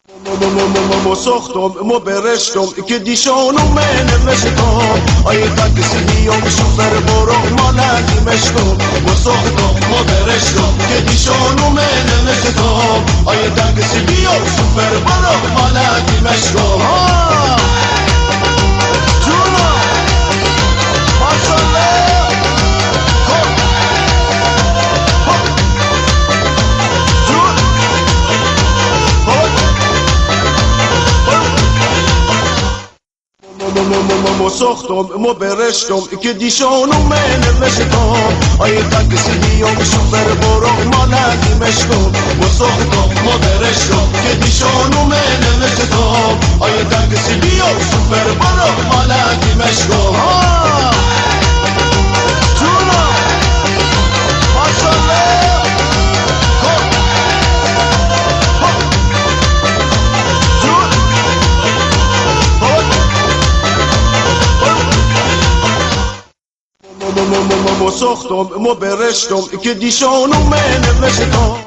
مو ساختم مو برشتم که دیشانو من نوشتم آیه تاکسی و شوفر برو مالکی مشتم مو ساختم مو برشتم که دیشانو من نوشتم آیه تاکسی و شوفر برو مالکی مشتم جونا ماشالله مو ساختم مو برشتم که دیشانو من نوشتم آیه تاکسی و شوفر برو مالکی مشتم مو ساختم مو برشتم که دیشانو من نوشتم آیه تاکسی و شوفر برو مالکی مشتم جونا ماشالله مو ساختم مو برشتم که دیشانو من نوشتم